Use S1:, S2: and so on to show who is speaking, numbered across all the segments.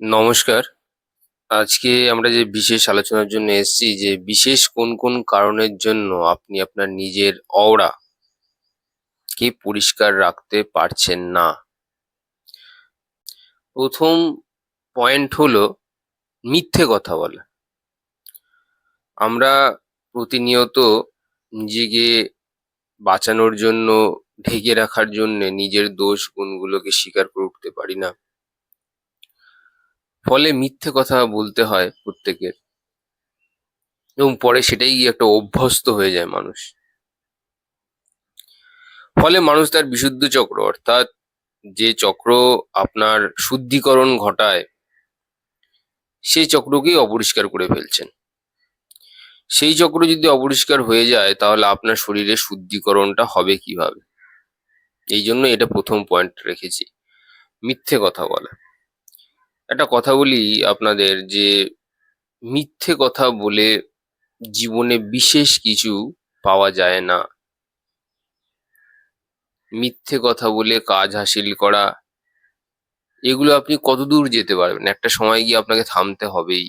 S1: নমস্কার। আজকে আমরা যে বিশেষ আলোচনার জন্য এসেছি যে বিশেষ কোন কোন কারণের জন্য আপনি আপনার নিজের অওরা কে পরিষ্কার রাখতে পারছেন না। প্রথম পয়েন্ট হলো মিথ্যে কথা বলা। আমরা প্রতিনিয়ত নিজেকে বাঁচানোর জন্য, ঢেকে রাখার জন্যে নিজের দোষ গুণগুলোকে স্বীকার করে উঠতে পারি না। ফলে মিথ্যে কথা বলতে হয় প্রত্যেকের, এবং পরে সেটাই গিয়ে একটা অভ্যস্ত হয়ে যায় মানুষ। ফলে মানুষ তার বিশুদ্ধ চক্র, অর্থাৎ যে চক্র আপনার শুদ্ধিকরণ ঘটায়, সেই চক্রকেই অপরিষ্কার করে ফেলছেন। সেই চক্র যদি অপরিষ্কার হয়ে যায় তাহলে আপনার শরীরে শুদ্ধিকরণটা হবে কিভাবে? এই জন্য এটা প্রথম পয়েন্ট রেখেছি, মিথ্যে কথা বলা। একটা কথা বলি আপনাদের যে মিথ্যে কথা বলে জীবনে বিশেষ কিছু পাওয়া যায় না। মিথ্যে কথা বলে কাজ হাসিল করা, এগুলো আপনি কতদূর যেতে পারবেন? একটা সময় গিয়ে আপনাকে থামতে হবেই।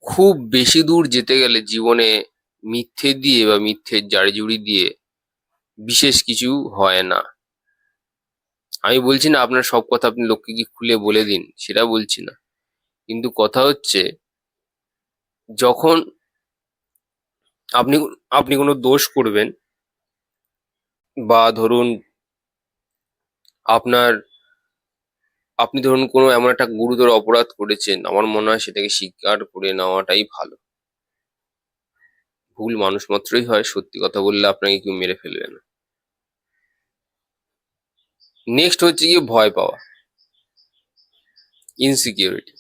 S1: খুব বেশি দূর যেতে গেলে জীবনে মিথ্যে দিয়ে বা মিথ্যের জারিজুড়ি দিয়ে বিশেষ কিছু হয় না। আমি বলছি না আপনার সব কথা আপনি লোককে কি খুলে বলে দিন, সেটা বলছি না। কিন্তু কথা হচ্ছে, যখন আপনি আপনি কোনো দোষ করবেন, বা ধরুন আপনার আপনি ধরুন কোনো এমন একটা গুরুতর অপরাধ করেছেন, আমার মনে হয় সেটাকে স্বীকার করে নেওয়াটাই ভালো। ভুল মানুষ মাত্রই হয়, সত্যি কথা বললে আপনাকে কেউ মেরে ফেলবে না। নেক্সট হচ্ছে গিয়ে ভয় পাওয়া, ইনসিকিউরিটি।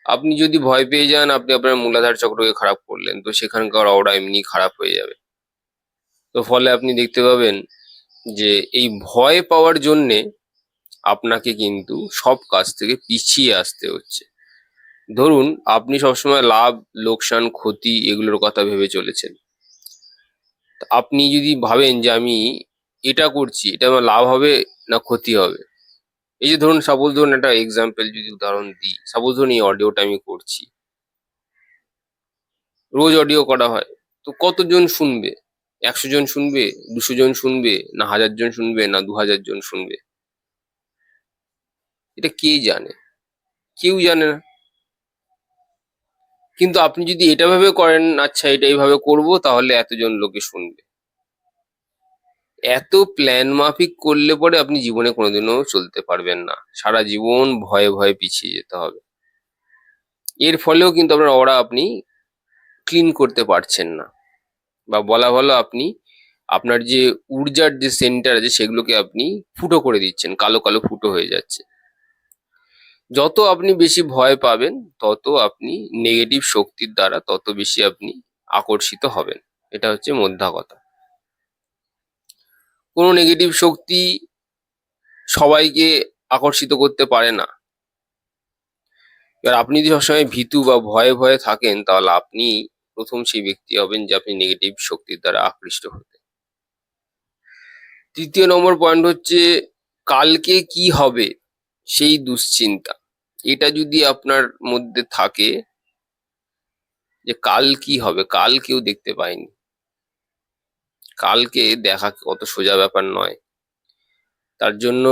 S1: আপনি যদি ভয় পেয়ে যান, আপনি আপনার মূলাধার চক্রকে খারাপ করলেন, তো সেখানকার অওরা এমনি খারাপ হয়ে যাবে। তো ফলে আপনি দেখতে পাবেন যে এই ভয় পাওয়ার জন্যে আপনাকে কিন্তু সব কাজ থেকে পিছিয়ে আসতে হচ্ছে। ধরুন আপনি সবসময় লাভ, লোকসান, ক্ষতি এগুলোর কথা ভেবে চলেছেন। তা আপনি যদি ভাবেন যে আমি এটা করছি, এটা আমার লাভ হবে না ক্ষতি হবে। এই যে ধরুন, সাপোজ ধরুন একটা এক্সাম্পল যদি উদাহরণ দিই, সাপোজ ধরুন এই অডিওটা আমি করছি, রোজ অডিও করা হয়, তো কতজন শুনবে? 100 জন শুনবে, 200 জন শুনবে, না 1000 জন শুনবে, না 2000 জন শুনবে? এটা কে জানে? কেউ জানে না। কিন্তু আপনি যদি এটা ভেবে করেন, আচ্ছা এটা এইভাবে করবো তাহলে এতজন লোকে শুনবে, এত প্ল্যান মাফিক করলে পরে আপনি জীবনে কোনোদিনও চলতে পারবেন না। সারা জীবন ভয়ে ভয়ে পিছিয়ে যেতে হবে। এর ফলেও কিন্তু আপনার অরা আপনি ক্লিন করতে পারছেন না, বা বলা ভালো আপনি আপনার যে ঊর্জার যে সেন্টার আছে সেগুলোকে আপনি ফুটো করে দিচ্ছেন, কালো কালো ফুটো হয়ে যাচ্ছে। যত আপনি বেশি ভয় পাবেন, তত আপনি নেগেটিভ শক্তির দ্বারা তত বেশি আপনি আকর্ষিত হবেন। এটা হচ্ছে মোদ্দা কথা। কোনো নেগেটিভ শক্তি সবাইকে আকর্ষিত করতে পারে না। এবার আপনি যদি সবসময় ভীতু বা ভয়ে ভয়ে থাকেন, তাহলে আপনি প্রথম সেই ব্যক্তি হবেন যে আপনি নেগেটিভ শক্তির দ্বারা আকৃষ্ট হতে। তৃতীয় নম্বর পয়েন্ট হচ্ছে কালকে কি হবে সেই দুশ্চিন্তা। এটা যদি আপনার মধ্যে থাকে যে কাল কি হবে, কাল কেউ দেখতে পায়নি, কালকে দেখা অত সোজা ব্যাপার নয়। তার জন্য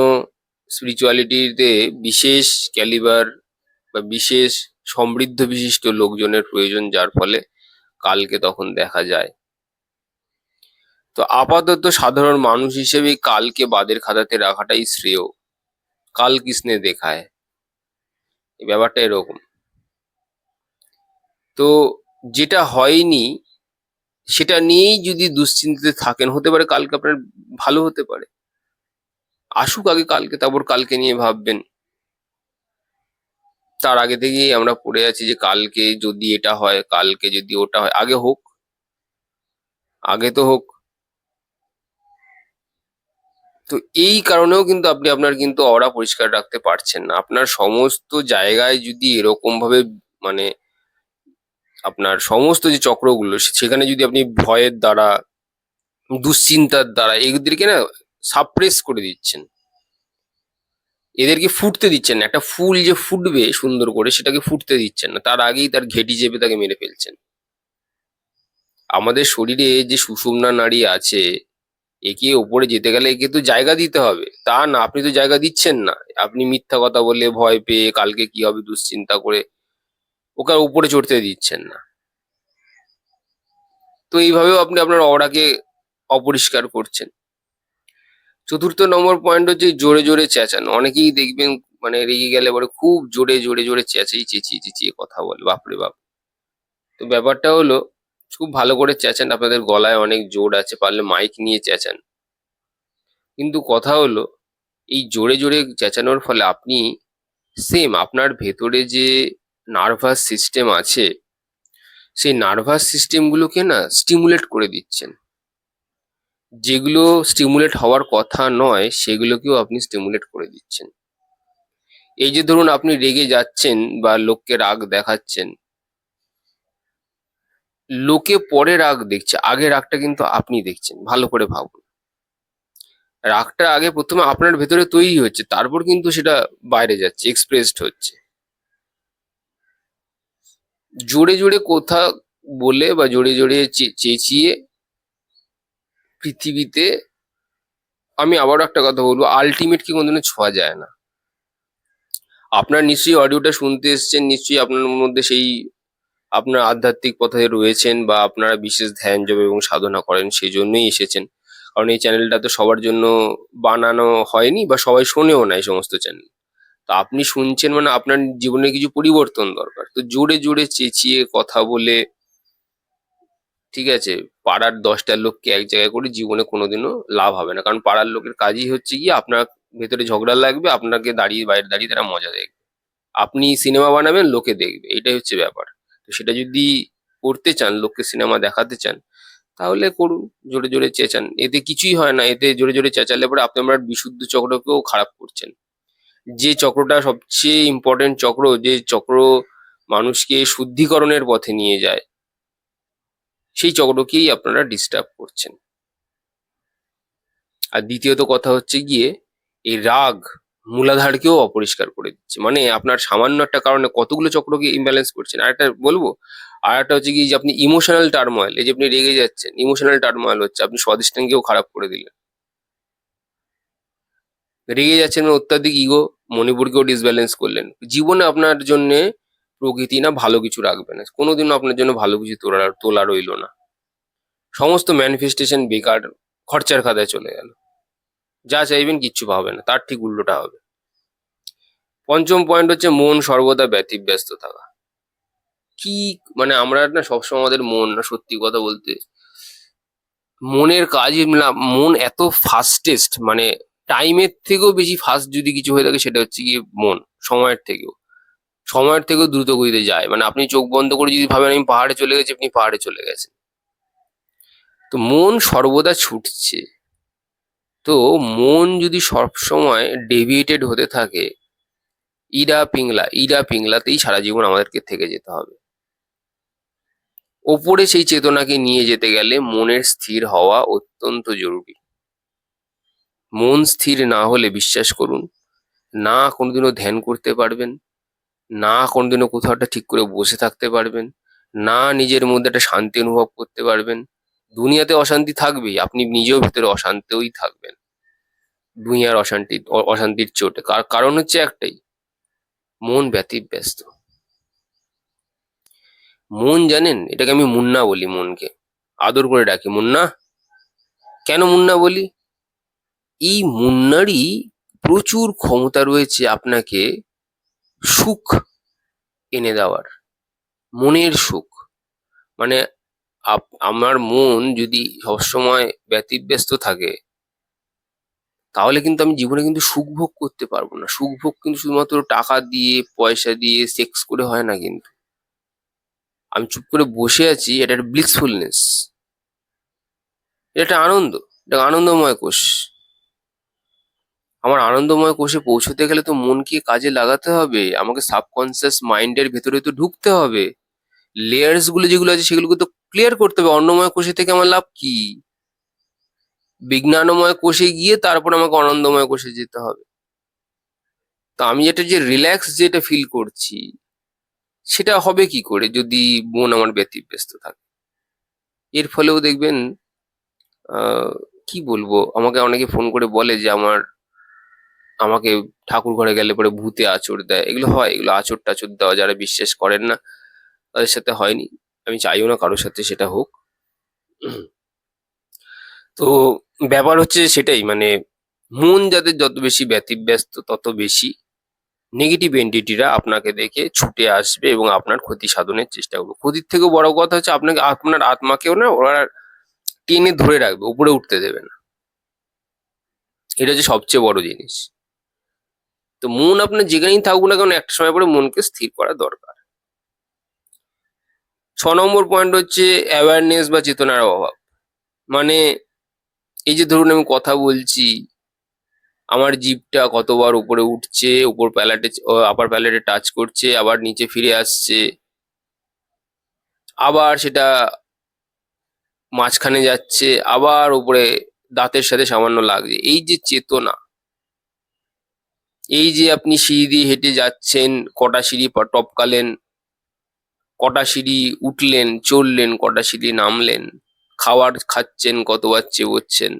S1: স্পিরিচুয়ালিটিতে বিশেষ ক্যালিবার বা বিশেষ সমৃদ্ধ বিশিষ্ট লোকজনের প্রয়োজন, যার ফলে কালকে তখন দেখা যায়। তো আপাতত সাধারণ মানুষ হিসেবে কালকে বাদের খাতাতে রাখাটাই শ্রেয়। কাল কিসনে দেখায়, এই ব্যাপারটা এরকম। তো যেটা হয়নি সেটা নিয়েই যদি দুশ্চিন্তাতে থাকেন, হতে পারে কালকে আপনার ভালো হতে পারে। আসুক আগে কালকে, তারপর কালকে নিয়ে ভাববেন। তার আগে থেকেই আমরা পড়ে আছি যে কালকে যদি এটা হয়, কালকে যদি ওটা হয়, আগে হোক, আগে তো হোক। তো এই কারণেও কিন্তু আপনি আপনার কিন্তু অরা পরিষ্কার রাখতে পারছেন না। আপনার সমস্ত জায়গায় যদি এরকম ভাবে, মানে আপনার সমস্ত যে চক্রগুলো সেখানে যদি আপনি ভয়ের দ্বারা, দুশ্চিন্তার দ্বারা এগুলিকে না সাপ্রেস করে দিচ্ছেন, এদেরকে ফুটতে দিচ্ছেন না। একটা ফুল যে ফুটবে সুন্দর করে সেটাকে ফুটতে দিচ্ছেন না, তার আগেই তার ঘেঁটি চেপে তাকে মেরে ফেলছেন। আমাদের শরীরে যে সুষুম্না নাড়ি আছে, একে ওপরে যেতে গেলে একে তো জায়গা দিতে হবে, তা না আপনি তো জায়গা দিচ্ছেন না। আপনি মিথ্যা কথা বলে, ভয় পেয়ে, কালকে কি হবে দুশ্চিন্তা করে ওকে আর উপরে চড়তে দিচ্ছেন না। তো এইভাবেও আপনি আপনার অরাকে অপরিষ্কার করছেন। চতুর্থ নম্বর পয়েন্ট হচ্ছে জোরে জোরে চেঁচানো। অনেকেই দেখবেন মানে রেগে গেলে পরে খুব জোরে জোরে জোরে চেঁচিয়ে চেঁচিয়ে কথা বলে, বাপরে বাপ। তো ব্যাপারটা হলো, খুব ভালো করে চেঁচান, আপনাদের গলায় অনেক জোর আছে, পারলে মাইক নিয়ে চেঁচান। কিন্তু কথা হলো, এই জোরে জোরে চেঁচানোর ফলে আপনি আপনার ভেতরে যে নার্ভাস সিস্টেম আছে, সেই নার্ভাস সিস্টেমগুলোকে না স্টিমুলেট করে দিচ্ছেন। যেগুলো স্টিমুলেট হওয়ার কথা নয় সেগুলোকেও আপনি স্টিমুলেট করে দিচ্ছেন। এই যে ধরুন আপনি রেগে যাচ্ছেন বা লোককে রাগ দেখাচ্ছেন, লোকে পরে রাগ দেখছে, আগে রাগটা কিন্তু আপনি দেখছেন। ভালো করে ভাবুন, রাগটা আগে প্রথমে আপনার ভেতরে তৈরি হচ্ছে, তারপর কিন্তু সেটা বাইরে যাচ্ছে, এক্সপ্রেসড হচ্ছে। জোরে জোরে কথা বলে বা জোরে জোরে চেঁচিয়ে পৃথিবীতে, আমি আবারও একটা কথা বলবো, আলটিমেট কি কোনোদিনও ছোঁয়া যায় না। আপনার নিশ্চয়ই অডিওটা শুনতে এসেছেন, নিশ্চয়ই আপনার মধ্যে সেই আপনার আধ্যাত্মিক পথে রয়েছেন বা আপনারা বিশেষ ধ্যান জপ এবং সাধনা করেন, সেই জন্যই এসেছেন। কারণ এই চ্যানেলটা তো সবার জন্য বানানো হয়নি বা সবাই শোনেও না এই সমস্ত চ্যানেল। তো আপনি শুনছেন মানে আপনার জীবনে কিছু পরিবর্তন দরকার। তো জোরে জোরে চেঁচিয়ে কথা বলে, ঠিক আছে, পাড়ার 10টা লোককে এক জায়গায় করে জীবনে কোনোদিনও লাভ হবে না। কারণ পাড়ার লোকের কাজই হচ্ছে গিয়ে আপনার ভেতরে ঝগড়া লাগবে, আপনাকে দাঁড়িয়ে বাইরে দাঁড়িয়ে তারা মজা দেখবে। আপনি সিনেমা বানাবেন, লোকে দেখবে, এটাই হচ্ছে ব্যাপার। তো সেটা যদি করতে চান, লোককে সিনেমা দেখাতে চান, তাহলে করুন, জোরে জোরে চেঁচান, এতে কিছুই হয় না। এতে জোরে জোরে চেঁচালে পরে আপনি আপনার বিশুদ্ধ চক্রকেও খারাপ করছেন। যে চক্রটা সবচেয়ে ইম্পর্টেন্ট চক্র, যে চক্র মানুষকে শুদ্ধিকরণের পথে নিয়ে যায়, সেই চক্রকেই আপনারা ডিস্টার্ব করছেন। আর দ্বিতীয়ত কথা হচ্ছে গিয়ে, এই রাগ মূলাধারকেও অপরিষ্কার করে দিচ্ছে। মানে আপনার সামান্য একটা কারণে কতগুলো চক্রকে ইমব্যালেন্স করছেন। আর একটা বলবো, আর একটা হচ্ছে কি, যে আপনি ইমোশনাল টার্মোয়েল, এই যে আপনি রেগে যাচ্ছেন, ইমোশনাল টার্মোয়েল হচ্ছে, আপনি স্বাধিষ্ঠানকেও খারাপ করে দিলেন। রেগে যাচ্ছেন মানে অত্যাধিক ইগো, মণিপুরকেও ডিসব্যালেন্স করলেন। জীবনে আপনার জন্য প্রকৃতি না ভালো কিছু রাখবে না, কোনোদিনও আপনার জন্য ভালো কিছু তোলা রইলো না। সমস্ত ম্যানিফেস্টেশন বেকার, খরচার খাতায় চলে গেল। যা চাইবেন কিচ্ছু পাবেন না, তার ঠিক উল্টোটা হবে। পঞ্চম পয়েন্ট হচ্ছে মন সর্বদা ব্যতিব্যস্ত থাকা। কি মানে আমরা না সবসময় আমাদের মন, না সত্যি কথা বলতে, মনের কাজই না, মন এত ফাস্টেস্ট, মানে টাইমের থেকেও বেশি ফাস্ট যদি কিছু হয়ে থাকে সেটা হচ্ছে গিয়ে মন। সময়ের থেকেও, সময়ের থেকেও দ্রুত গতিতে যায়। মানে আপনি চোখ বন্ধ করে যদি ভাবেন আমি পাহাড়ে চলে গেছি, আপনি পাহাড়ে চলে গেছেন। তো মন সর্বদা ছুটছে। তো মন যদি সবসময় ডেভিয়েটেড হতে থাকে, ইডা পিংলাতেই সারা জীবন আমাদেরকে থেকে যেতে হবে। ওপরে সেই চেতনাকে নিয়ে যেতে গেলে মনের স্থির হওয়া অত্যন্ত জরুরি। মন স্থির না হলে বিশ্বাস করুন, না কোনোদিনও ধ্যান করতে পারবেন, না কোনোদিনও কোথাও একটা ঠিক করে বসে থাকতে পারবেন, না নিজের মধ্যে একটা শান্তি অনুভব করতে পারবেন। দুনিয়াতে অশান্তি থাকবেই, আপনি নিজেও ভিতরে অশান্তিই থাকবেন। দুনিয়ার অশান্তির চোটে কারণ হচ্ছে একটাই, মন ব্যতিব্যস্ত। মন জানেন, এটাকে আমি মুন্না বলি, মনকে আদর করে ডাকি, মুন্না। কেন মুন্না বলি? এই মুন্নারই প্রচুর ক্ষমতা রয়েছে আপনাকে সুখ এনে দেওয়ার, মনের সুখ। মানে আমার মন যদি সবসময় ব্যতিব্যস্ত থাকে, তাহলে কিন্তু আমি জীবনে কিন্তু সুখ ভোগ করতে পারবো না। সুখ ভোগ কিন্তু শুধুমাত্র টাকা দিয়ে, পয়সা দিয়ে, সেক্স করে হয় না কিন্তু। আমি চুপ করে বসে আছি, এটা একটা ব্লিসফুলনেস, এটা একটা আনন্দ, এটা আনন্দময় কোষ। আমার আনন্দময় কোষে পৌঁছতে গেলে তো মনকে কাজে লাগাতে হবে, আমাকে সাবকনসিয়াস মাইন্ডের ভেতরে তো ঢুকতে হবে। লেয়ার্স গুলো যেগুলো আছে সেগুলোকে তো ক্লিয়ার করতে হবে। অন্নময় কোষে থেকে আমার লাভ কি? বিজ্ঞানময় কোষে গিয়ে তারপর আমাকে আনন্দময় কোষে যেতে হবে। তো আমি যে রিল্যাক্স যেটা ফিল করছি সেটা হবে কি করে যদি মন আমার ব্যতিব্যস্ত থাকে। এর ফলেও দেখবেন কি বলবো, আমাকে অনেকে ফোন করে বলে যে আমাকে ঠাকুর ঘরে গেলে পরে ভূতে আঁচড় দেয়। এগুলো হয়, এগুলো আঁচড় টাচড় দেওয়া, যারা বিশ্বাস করেন না তাদের সাথে হয়নি। আমি চাইও না কারোর সাথে সেটা হোক। তো ব্যাপার হচ্ছে সেটাই, মানে মন যাদের যত বেশি ব্যতিব্যস্ত তত বেশি নেগেটিভ এন্টিটিরা আপনাকে দেখে ছুটে আসবে এবং আপনার ক্ষতি সাধনের চেষ্টা করবে। ক্ষতির থেকেও বড় কথা হচ্ছে আপনাকে, আপনার আত্মাকেও না ওরা টেনে ধরে রাখবে, উপরে উঠতে দেবে না। এটা হচ্ছে সবচেয়ে বড় জিনিস। তো মন আপনার যেখানেই থাকুক না কেন, একটা সময় পরে মনকে স্থির করা দরকার। 6 নম্বর পয়েন্ট হচ্ছে অ্যাওয়ারনেস বা চেতনার অভাব। মানে এই যে ধরুন আমি কথা বলছি, আমার জিভটা কতবার উপরে উঠছে, উপর প্যালেটে, আপার প্যালেটে টাচ করছে, আবার নিচে ফিরে আসছে, আবার সেটা মাঝখানে যাচ্ছে, আবার উপরে দাঁতের সাথে সামান্য লাগছে। এই যে চেতনা, এই যে আপনি সিঁড়ি দিয়ে হেঁটে যাচ্ছেন, কটা সিঁড়ি টপকালেন, কটা সিঁড়ি উঠলেন, চললেন, কটা সিঁড়ি নামলেন, খাবার খাচ্ছেন, কতবার চেবোচ্ছেন,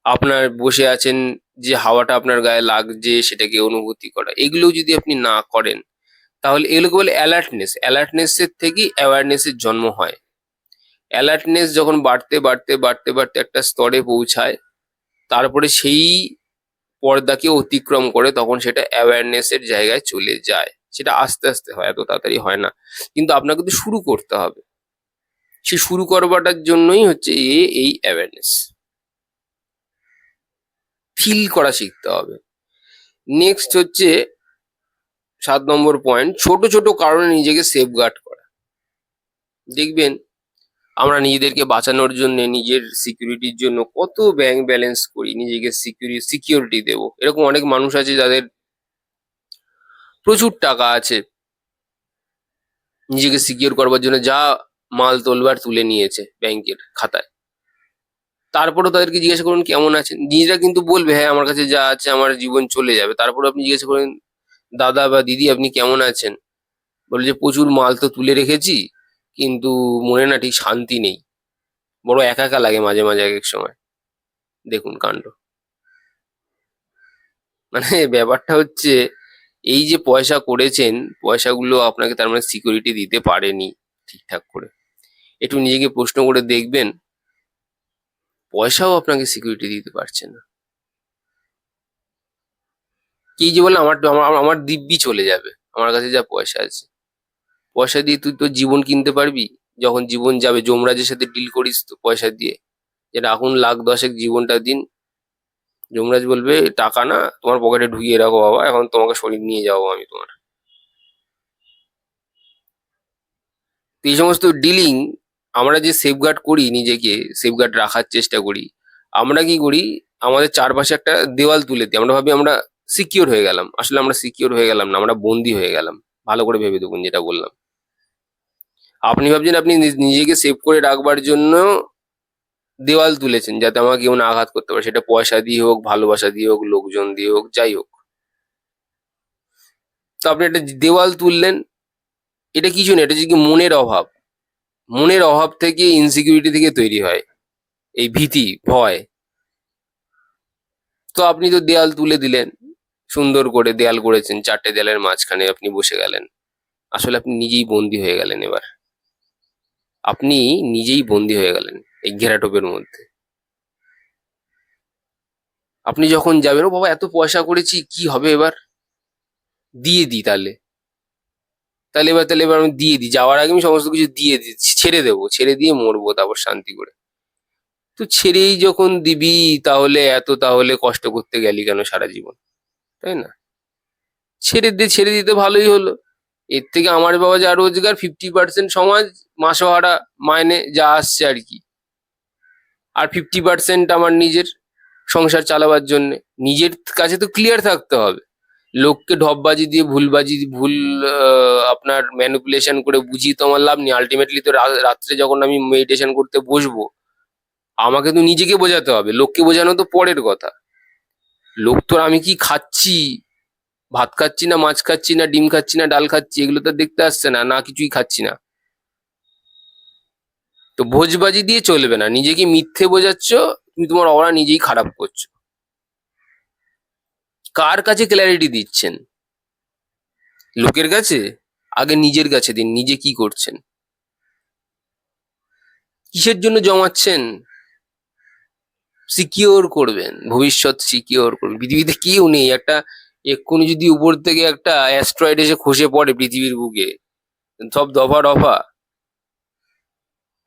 S1: আপনার বসে আছেন, যে হাওয়াটা আপনার গায়ে লাগছে সেটাকে অনুভূতি করা, এগুলো যদি আপনি না করেন তাহলে এগুলোকে বলে অ্যালার্টনেস। অ্যালার্টনেসের থেকেই অ্যাওয়ারনেসের জন্ম হয়। অ্যালার্টনেস যখন বাড়তে বাড়তে বাড়তে বাড়তে একটা স্তরে পৌঁছায়, তারপরে সেই পর্দাকে অতিক্রম করে তখন সেটা অ্যাওয়ারনেসের জায়গায় চলে যায়। সেটা আস্তে আস্তে হয়, এত তাড়াতাড়ি হয় না। কিন্তু আপনাকে তো শুরু করতে হবে। সেই শুরু করবাটার জন্যই হচ্ছে এই অ্যাওয়ারনেস, ফিল করা শিখতে হবে। নেক্সট হচ্ছে 7 নম্বর পয়েন্ট, ছোট ছোট কারণে নিজেকে সেফগার্ড করা। দেখবেন আমরা নিজেদেরকে বাঁচানোর জন্য, নিজের সিকিউরিটির জন্য কত ব্যাংক ব্যালেন্স করি, নিজেকে সিকিউরিটি দেবো। এরকম অনেক মানুষ আছে যাদের প্রচুর টাকা আছে, নিজেকে সিকিউর করবার জন্য যা মাল তোলবার তুলে নিয়েছে ব্যাংকের খাতায়। তারপরেও তাদেরকে জিজ্ঞাসা করুন কেমন আছেন, নিজেরা কিন্তু বলবে হ্যাঁ আমার কাছে যা আছে আমার জীবন চলে যাবে। তারপরে আপনি জিজ্ঞাসা করেন দাদা বা দিদি আপনি কেমন আছেন, বলে যে প্রচুর মাল তো তুলে রেখেছি, কিন্তু মনে না ঠিক শান্তি নেই, বড় একা একা লাগে মাঝে মাঝে এক এক সময়। দেখুন কাণ্ড। মানে ব্যাপারটা হচ্ছে এই যে পয়সা করেছেন, পয়সাগুলো আপনাকে তার মানে সিকিউরিটি দিতে পারেনি ঠিকঠাক করে। একটু নিজেকে প্রশ্ন করে দেখবেন, পয়সাও আপনাকে সিকিউরিটি দিতে পারছে না। কি যে বলে আমার আমার আমার দিব্যি চলে যাবে, আমার কাছে যা পয়সা আছে, পয়সা দিয়ে তুই তোর জীবন কিনতে পারবি? যখন জীবন যাবে, যমরাজের সাথে ডিল করিস তো পয়সা দিয়ে, যে রাখুন লাখ দশেক জীবনটা দিন, যমরাজ বলবে টাকা না, তোমার পকেটে ঢুকিয়ে রাখো বাবা, এখন তোমাকে শরীর নিয়ে যাবো আমি তোমার। তো এই সমস্ত ডিলিং আমরা যে সেফগার্ড করি, নিজেকে সেফগার্ড রাখার চেষ্টা করি, আমরা কি করি, আমাদের চারপাশে একটা দেওয়াল তুলে দিই। আমরা ভাবি আমরা সিকিওর হয়ে গেলাম, আসলে আমরা সিকিওর হয়ে গেলাম না, আমরা বন্দি হয়ে গেলাম। ভালো করে ভেবে দেখুন যেটা বললাম। আপনি ভাবছেন আপনি নিজেকে সেভ করে রাখবার জন্য দেওয়াল তুলেছেন যাতে আমাকে কেউ না আঘাত করতে পারে, সেটা পয়সা দিয়ে হোক, ভালোবাসা দিয়ে হোক, লোকজন দিয়ে হোক, যাই হোক। তো আপনি একটা দেওয়াল তুললেন, এটা কিছু না, এটা হচ্ছে কি মনের অভাব। মনের অভাব থেকে, ইনসিকিউরিটি থেকে তৈরি হয় এই ভীতি, ভয়। তো আপনি তো দেয়াল তুলে দিলেন, সুন্দর করে দেয়াল করেছেন, 4টে দেয়ালের মাঝখানে আপনি বসে গেলেন। আসলে আপনি নিজেই বন্দি হয়ে গেলেন। এবার আপনি নিজেই বন্দি হয়ে গেলেন এই ঘেরাটোপের মধ্যে। আপনি যখন যাবেন, ও বাবা এত পয়সা করেছি কি হবে এবার, দিয়ে দিই তাহলে, তাহলে এবার আমি দিয়ে দিই, যাওয়ার আগে আমি সমস্ত কিছু দিয়ে দিই, ছেড়ে দেবো, ছেড়ে দিয়ে মরবো তারপর শান্তি করে। তো ছেড়েই যখন দিবি, তাহলে কষ্ট করতে গেলি কেন সারা জীবন, তাই না? ছেড়ে দিতে ভালোই হলো। এর থেকে আমার বাবা যা রোজগার, 50% সমাজ মাসোহারা মাইনে যা আসছে আর কি, আর 50% আমার নিজের সংসার চালাবার জন্য। নিজের কাছে তো ক্লিয়ার থাকতে হবে। লোককে ঢপবাজি দিয়ে, ভুল আপনার ম্যানিপুলেশন করে বুঝিয়ে তো আমার লাভ নেই। আলটিমেটলি তো রাত্রে যখন আমি মেডিটেশন করতে বসবো, আমাকে তো নিজেকে বোঝাতে হবে, লোককে বোঝানো তো পরের কথা। লোক তো আমি কি খাচ্ছি, ভাত খাচ্ছি না, মাছ খাচ্ছি না, ডিম খাচ্ছি না, ডাল খাচ্ছি, এগুলো তো দেখতে আসছে না, না কিছুই খাচ্ছি না। তো ভোজবাজি দিয়ে চলবে না, নিজেকে মিথ্যে বোঝাচ্ছ, তুমি তোমার অরা নিজেই খারাপ করছো। কার কাছে ক্ল্যারিটি দিচ্ছেন? লোকের কাছে? আগে নিজের কাছে দিন, নিজে কি করছেন, কিসের জন্য জমাচ্ছেন। সিকিওর করবেন, ভবিষ্যৎ সিকিওর করবেন। পৃথিবীতে কেউ নেই, একটা এক্ষুনি যদি উপর থেকে একটা অ্যাস্ট্রয়েড এসে খসে পড়ে পৃথিবীর বুকে, সব দফা রফা।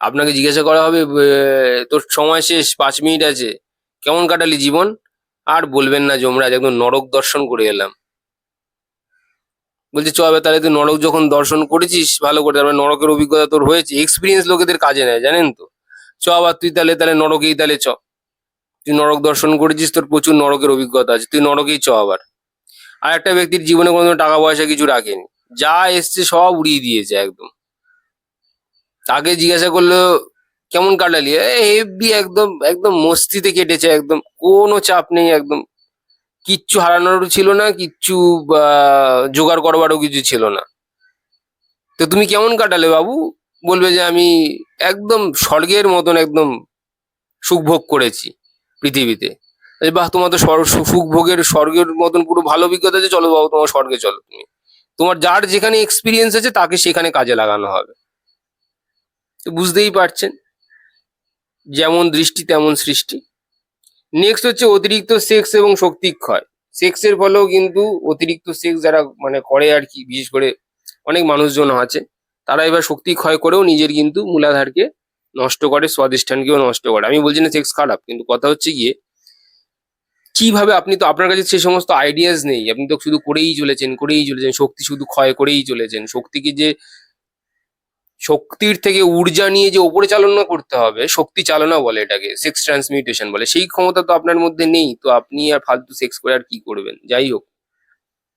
S1: আপনাকে জিজ্ঞাসা করা হবে, তোর সময় শেষ, 5 মিনিট আছে, কেমন কাটালি জীবন? আর বলবেন না যমরাজ, একদম নরক দর্শন করে এলাম। বলছে চ এবার, তাহলে তুই নরক যখন দর্শন করেছিস ভালো করে, তারপরে নরকের অভিজ্ঞতা তোর হয়েছে, এক্সপিরিয়েন্স লোকেদের কাজে নেয় জানেন তো। চ আবার তুই তাহলে তাহলে নরকেই তাহলে চ, তুই নরক দর্শন করেছিস, তোর প্রচুর নরকের অভিজ্ঞতা আছে, তুই নরকেই চ আবার। আর একটা ব্যক্তির জীবনে কোনো টাকা পয়সা কিছু রাখেনি, যা এসছে সব উড়িয়ে দিয়েছে একদম। তাকে জিজ্ঞাসা করলো কেমন কাটালি, হেব্বি, একদম একদম মস্তিতে কেটেছে, একদম কোনো চাপ নেই, একদম কিচ্ছু হারানোরও ছিল না, কিচ্ছু জোগাড় করবারও কিছু ছিল না। তো তুমি কেমন কাটালে বাবু? বলবে যে আমি একদম স্বর্গের মতন একদম সুখ ভোগ করেছি পৃথিবীতে। বাহ, তোমার তো সুখ ভোগের স্বর্গের মতন পুরো ভালো অভিজ্ঞতা আছে, চলো বাবু তোমার স্বর্গে চলো তুমি। তোমার যার যেখানে এক্সপিরিয়েন্স আছে তাকে সেখানে কাজে লাগানো হবে। তো বুঝতেই পারছেন, যেমন দৃষ্টি তেমন সৃষ্টি। নেক্সট হচ্ছে অতিরিক্ত সেক্স এবং শক্তিক্ষয়। সেক্সের ফলেও কিন্তু, অতিরিক্ত সেক্স যারা মানে করে আর কি, বিশেষ করে অনেক মানুষজন আছে, তারা এবার শক্তি ক্ষয় করেও নিজের কিন্তু মূলাধারকে নষ্ট করে, স্বাধিষ্ঠানকেও নষ্ট করে। আমি বলছি না সেক্স খারাপ, কিন্তু কথা হচ্ছে গিয়ে কিভাবে, আপনি তো, আপনার কাছে সে সমস্ত আইডিয়াস নেই, আপনি তো শুধু করেই চলেছেন, শক্তি শুধু ক্ষয় করেই চলেছেন। শক্তিকে যে, শক্তির থেকে ঊর্জা নিয়ে যে ওপরে চালনা করতে হবে, শক্তি চালনা বলে এটাকে, সেক্স ট্রান্সমিউটেশন বলে, সেই ক্ষমতা তো আপনার মধ্যে নেই। তো আপনি আর ফালতু সেক্স করে আর কি করবেন? যাই হোক,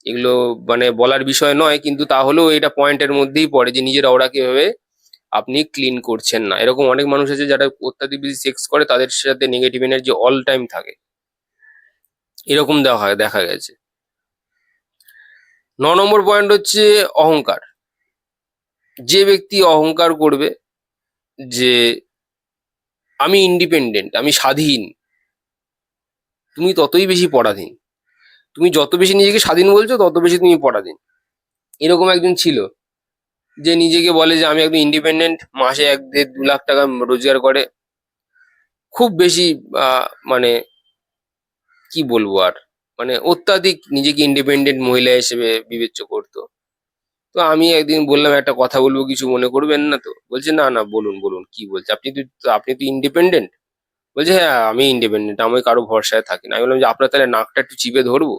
S1: এগুলো মানে বলার বিষয় নয়, কিন্তু তাহলেও এটা পয়েন্টের মধ্যেই পড়ে যে নিজের অরাকে এভাবে আপনি ক্লিন করছেন না। এরকম অনেক মানুষ আছে যারা অত্যাধিক বেশি সেক্স করে, তাদের সাথে নেগেটিভ এনার্জি অল টাইম থাকে, এরকম দেখা গেছে। 9 নম্বর পয়েন্ট হচ্ছে অহংকার। যে ব্যক্তি অহংকার করবে যে আমি ইন্ডিপেন্ডেন্ট, আমি স্বাধীন, তুমি ততই বেশি পরাধীন। তুমি যত বেশি নিজেকে স্বাধীন বলছো, তত বেশি তুমি পরাধীন। এরকম একজন ছিল, যে নিজেকে বলে যে আমি একদম ইন্ডিপেন্ডেন্ট, মাসে 1-1.5-2 লাখ টাকা রোজগার করে, খুব বেশি মানে কি বলবো আর, মানে অত্যাধিক নিজেকে ইন্ডিপেন্ডেন্ট মহিলা হিসেবে বিবেচ্য করতো। তো আমি একদিন বললাম একটা কথা বলবো, কিছু মনে করবেন না তো? বলছে না না, বলুন বলুন, কি বলছে, আপনি তো ইন্ডিপেন্ডেন্ট। বলছে হ্যাঁ আমি ইন্ডিপেন্ডেন্ট, আমি কারো ভরসায় থাকি না। আমি বললাম যে আপনার তাহলে নাকটা একটু চিপে ধরবো?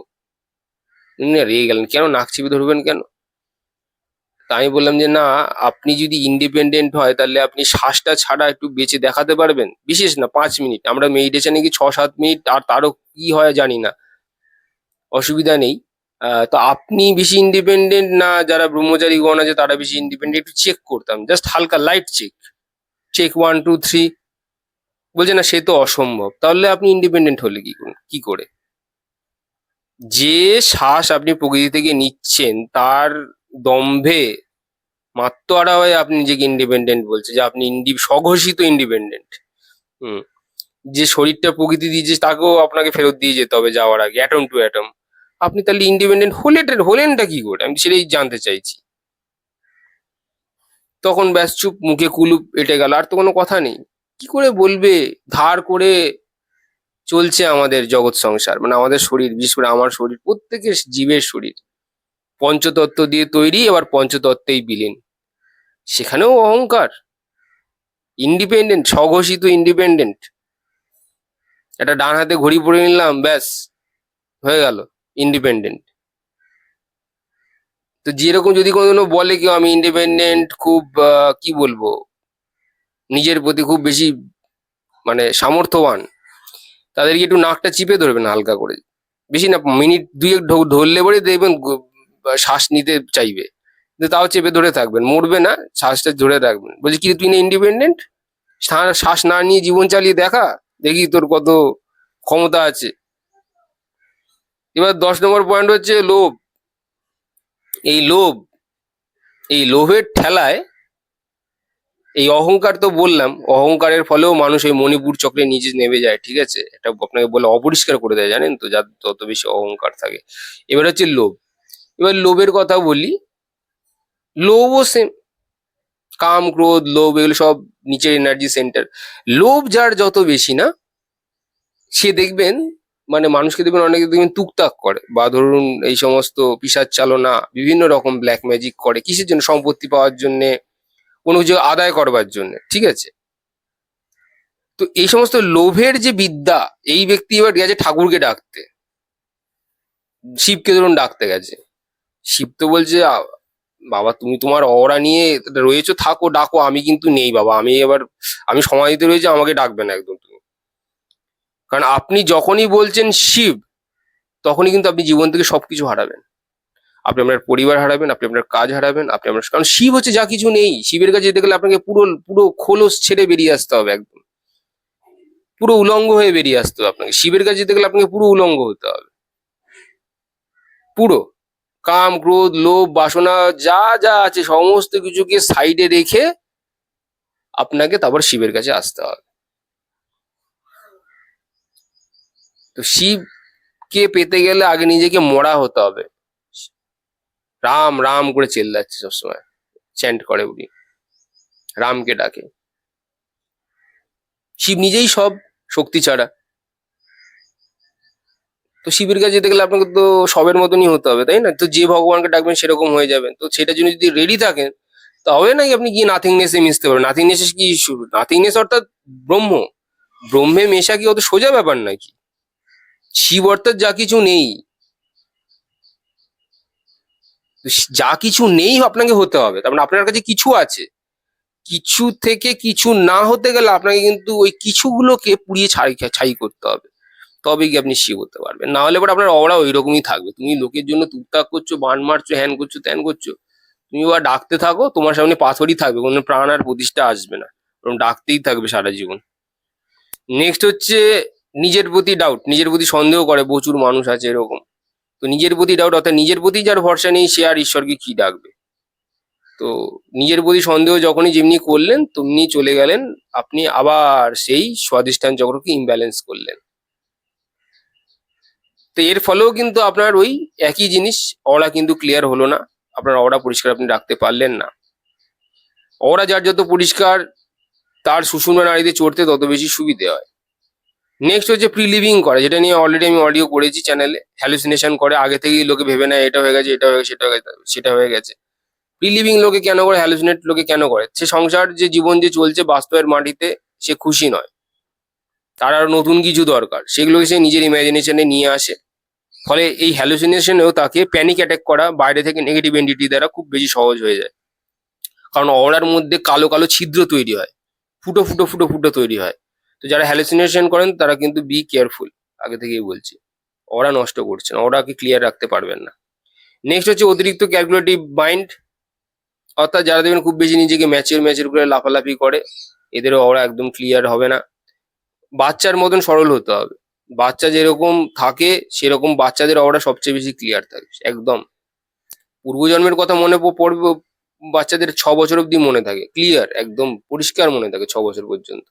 S1: উনি না রেগে গেলেন, কেন নাক চিপে ধরবেন কেন? তা আমি বললাম যে না, আপনি যদি ইন্ডিপেন্ডেন্ট হয় তাহলে আপনি শ্বাসটা ছাড়া একটু বেঁচে দেখাতে পারবেন, বিশেষ না 5 মিনিট, আমরা মেডিটেশনে কি 6-7 মিনিট, আর তারও কি হয় জানি না, অসুবিধা নেই। তো আপনি বেশি ইন্ডিপেন্ডেন্ট না যারা ব্রহ্মচারী গণ আছে তারা বেশি ইন্ডিপেন্ডেন্ট, একটু চেক করতাম, জাস্ট হালকা লাইট চেক, চেক 1 2 3। বলছে না সে তো অসম্ভব। তাহলে আপনি ইন্ডিপেন্ডেন্ট হলে কি করে? যে শ্বাস আপনি প্রকৃতি থেকে নিচ্ছেন, তার দম্ভে মাত্তহারা হয়ে আপনি নিজেকে ইন্ডিপেন্ডেন্ট বলছে, যে আপনি স্বঘোষিত ইন্ডিপেন্ডেন্ট। হুম। যে শরীরটা প্রকৃতি দিয়েছে তাকেও আপনাকে ফেরত দিয়ে যেতে হবে যাওয়ার আগে, অ্যাটম টু অ্যাটম। আপনি তাহলে ইন্ডিপেন্ডেন্ট হলেনটা কি করে? আমি সেটাই জানতে চাইছি। তখন ব্যাস চুপ, মুখে কুলুপ এঁটে গেল, আর তো কোনো কথা নেই। কি করে বলবে? ধার করে চলছে আমাদের জগৎ সংসার, মানে আমাদের শরীর, বিশেষ করে আমার শরীর, প্রত্যেকের জীবের শরীর পঞ্চতত্ত্ব দিয়ে তৈরি, এবার পঞ্চতত্ত্বেই বিলীন। সেখানেও অহংকার। ইন্ডিপেন্ডেন্ট, স্বঘোষিত ইন্ডিপেন্ডেন্ট, একটা ডান হাতে ঘড়ি পরে নিলাম, ব্যাস হয়ে গেল ইন্ডিপেন্ডেন্ট। তো যেরকম যদি কোনো বলে কেউ আমি ইন্ডিপেন্ডেন্ট, খুব কি বলবো, নিজের প্রতি খুব বেশি মানে সামর্থ্যবান, তাদেরকে একটু নাকটা চিপে ধরবেন হালকা করে, বেশি না, মিনিট দুয়েক ধরলে পরে দেখবেন শ্বাস নিতে চাইবে, কিন্তু তাও চেপে ধরে থাকবেন, মরবে না, শ্বাসটা ধরে রাখবেন। বলছি কি তুই না ইন্ডিপেন্ডেন্ট? শ্বাস না নিয়ে জীবন চালিয়ে দেখা, দেখি তোর কত ক্ষমতা আছে। এবার 10 নম্বর পয়েন্ট হচ্ছে লোভ। এই লোভ, এই লোভের ঠেলায়, এই অহংকার তো বললাম, অহংকারের ফলেও মানুষ ওই মণিপুর চক্রে নিচে নেমে যায়, ঠিক আছে? এটা আপনাকে বলে অপরিষ্কার করে দেয়, জানেন তো, যার যত বেশি অহংকার থাকে। এবার হচ্ছে লোভ। এবার লোভের কথা বলি। লোভও সেম, কাম ক্রোধ লোভ এগুলো সব নিচের এনার্জি সেন্টার। লোভ যার যত বেশি না, সে দেখবেন, মানে মানুষকে দেখবেন, অনেকে দেখবেন তুকতাক করে, বা ধরুন এই সমস্ত পিশাচ চালনা, বিভিন্ন রকম ব্ল্যাক ম্যাজিক করে, কিসের জন্য? সম্পত্তি পাওয়ার জন্য, কোনো কিছু আদায় করবার জন্য, ঠিক আছে? তো এই সমস্ত লোভের যে বিদ্যা, এই ব্যক্তি এবার গেছে ঠাকুরকে ডাকতে, শিবকে ধরুন ডাকতে গেছে। শিব তো বলছে, বাবা তুমি তোমার অরা নিয়ে রয়েছো, থাকো, ডাকো, আমি কিন্তু নেই বাবা, আমি সমাধিতে রয়েছে, আমাকে ডাকবে না একদম তুমি। কারণ আপনি যখনই বলছেন শিব, তখনই কিন্তু আপনি জীবন থেকে সবকিছু হারাবেন। আপনি আপনার পরিবার হারাবেন, আপনি আপনার কাজ হারাবেন, আপনি আপনার, কারণ শিব হচ্ছে যা কিছু নেই। শিবের কাছে যেতে গেলে আপনাকে পুরো পুরো খোলস ছেড়ে বেরিয়ে আসতে হবে, একদম পুরো উলঙ্গ হয়ে বেরিয়ে আসতে হবে আপনাকে। শিবের কাছে যেতে গেলে আপনাকে পুরো উলঙ্গ হতে হবে, পুরো। কাম ক্রোধ লোভ বাসনা যা যা আছে সমস্ত কিছুকে সাইডে রেখে আপনাকে তারপর শিবের কাছে আসতে হবে। তো শিবকে পেতে গেলে আগে নিজেকে মরা হতে হবে। রাম রাম করে চেল্লাচ্ছে সবসময়, চ্যান্ট করে উনি, রামকে ডাকে। শিব নিজেই সব, শক্তি ছাড়া। তো শিবের কাছে যেতে গেলে আপনাকে তো সবের মতনই হতে হবে, তাই না? তো যে ভগবানকে ডাকবেন সেরকম হয়ে যাবেন। তো সেটার জন্য যদি রেডি থাকেন, তাহলে নাকি আপনি গিয়ে নাথিংনেসে মিশতে পারবেন। নাথিংনেস কি? নাথিংনেস অর্থাৎ ব্রহ্ম। ব্রহ্মে মেশা কি অত সোজা ব্যাপার নাকি? শিব অর্থাৎ যা কিছু নেই। তো যা কিছু নেই আপনাকে হতে হবে, তার মানে আপনার কাছে কিছু আছে। কিছু থেকে কিছু না হতে গেলে আপনাকে কিন্তু ওই কিছুগুলোকে পুড়িয়ে ছাই ছাই করতে হবে, তবে কি আপনি শিব হতে পারবেন। না হলে পরে আপনার অরা ওই রকমই থাকবে। তুমি লোকের জন্য টুকটাক করছো, বান মারছো, হ্যান করছো, ত্যান করছো, তুমি ওরা ডাকতে থাকো, তোমার সামনে পাথরই থাকবে, কোনো প্রাণ আর প্রতিষ্ঠা আসবে না, কারণ ডাকতেই থাকবে সারা জীবন। নেক্সট হচ্ছে নিজের প্রতি ডাউট, নিজের প্রতি সন্দেহ করে প্রচুর মানুষ আছে এরকম। তো নিজের প্রতি ডাউট, অর্থাৎ নিজের প্রতি যার ভরসা নেই, সে আর ঈশ্বরকে কি ডাকবে? তো নিজের প্রতি সন্দেহ যখনই যেমনি করলেন, তেমনি চলে গেলেন আপনি আবার সেই স্বাধিষ্ঠান চক্রকে ইমব্যালেন্স করলেন। তো এর ফলেও কিন্তু আপনার ওই একই জিনিস, অরা কিন্তু ক্লিয়ার হলো না, আপনার অরা পরিষ্কার আপনি রাখতে পারলেন না। অরা যার যত পরিষ্কার, তার সুষুম্না নাড়িতে চড়তে তত বেশি সুবিধে হয়। নেক্সট হচ্ছে প্রি লিভিং করে, যেটা নিয়ে অলরেডি আমি অডিও করেছি চ্যানেলে। হ্যালুসিনেশন করে, আগে থেকেই লোকে ভেবে নেয় এটা হয়ে গেছে, এটা হয়ে গেছে, সেটা হয়ে গেছে, সেটা হয়ে গেছে। প্রি লিভিং লোকে কেন করে, হ্যালুসিনেট লোকে কেন করে? সে সংসার যে জীবন যে চলছে বাস্তবের মাটিতে, সে খুশি নয়, তার আরো নতুন কিছু দরকার, সেগুলোকে সে নিজের ইমাজিনেশনে নিয়ে আসে। ফলে এই হ্যালুসিনেশনেও তাকে প্যানিক অ্যাটাক করা বাইরে থেকে নেগেটিভ এন্টিটি দ্বারা খুব বেশি সহজ হয়ে যায়। কারণ অরার মধ্যে কালো কালো ছিদ্র তৈরি হয়, ফুটো ফুটো ফুটো ফুটো তৈরি হয়। তো যারা হ্যালুসিনেশন করেন তারা কিন্তু বি কেয়ারফুল, আগে থেকেই বলছি। ওরা নষ্ট করছেন, ওরাকে ক্লিয়ার রাখতে পারবেন না। নেক্সট হচ্ছে অতিরিক্ত ক্যালকুলেটিভ মাইন্ড, অর্থাৎ যারা দেখবেন খুব বেশি নিজেকে ম্যাচিওর ম্যাচিওর করে লাফালাফি করে, এদেরও ওরা একদম ক্লিয়ার হবে না। বাচ্চার মতন সরল হতে হবে। বাচ্চা যেরকম থাকে সেরকম বাচ্চাদের ওরা সবচেয়ে বেশি ক্লিয়ার থাকে একদম। পূর্বজন্মের কথা মনে পড়বে বাচ্চাদের 6 বছর অব্দি মনে থাকে, ক্লিয়ার একদম পরিষ্কার মনে থাকে 6 বছর পর্যন্ত।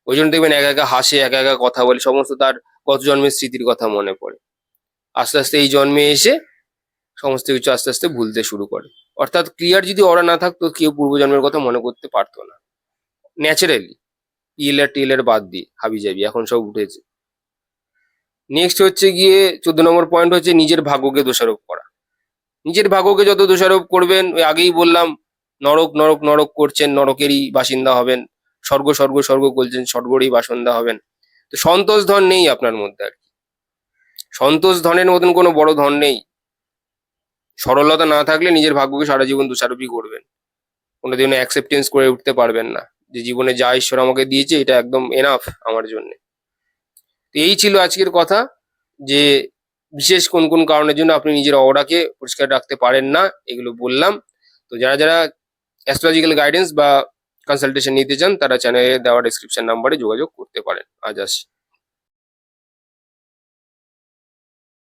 S1: ওই জন্য দেখবেন একা একা হাসে, একা একা কথা বলে, সমস্ত তার গত জন্মের স্মৃতির কথা মনে পড়ে। আস্তে আস্তে এই জন্মে এসে সমস্ত কিছু আস্তে আস্তে ভুলতে শুরু করে। অর্থাৎ ক্লিয়ার যদি ওরা না থাকতো, কেউ পূর্বজন্মের কথা মনে করতে পারতো না ন্যাচারালি। টিএলআর টিএলআর বাদ দিয়ে হাবি যাবি এখন সব উঠেছে। নেক্সট হচ্ছে গিয়ে 14 নম্বর পয়েন্ট হচ্ছে নিজের ভাগ্যকে দোষারোপ করা। নিজের ভাগ্যকে যত দোষারোপ করবেন, ওই আগেই বললাম, নরক নরক নরক করছেন, নরকেরই বাসিন্দা হবেন। স্বর্গ স্বর্গ স্বর্গ করছেন, স্বর্গেরই বাসিন্দা হবেন। তো সন্তোষ ধন নেই আপনার মধ্যে আর কি। সন্তোষ ধনের মতন কোনো বড় ধন নেই। সরলতা না থাকলে নিজের ভাগ্যকে সারা জীবন দোষারোপই করবেন, কোনোদিনও অ্যাকসেপ্টেন্স করে উঠতে পারবেন না যে জীবনে যা ঈশ্বর আমাকে দিয়েছে এটা একদম এনাফ আমার জন্য। তো এই ছিল আজকের কথা, যে বিশেষ কোন কোন কারণের জন্য আপনি নিজের অরাকে পরিষ্কার রাখতে পারেন না, এগুলো বললাম। তো যারা যারা অ্যাস্ট্রোলজিক্যাল গাইডেন্স বা কনসালটেশন নিতে চান, তারা চ্যানেলে দেওয়া ডেসক্রিপশন নাম্বারে যোগাযোগ করতে পারেন। আজ আসি।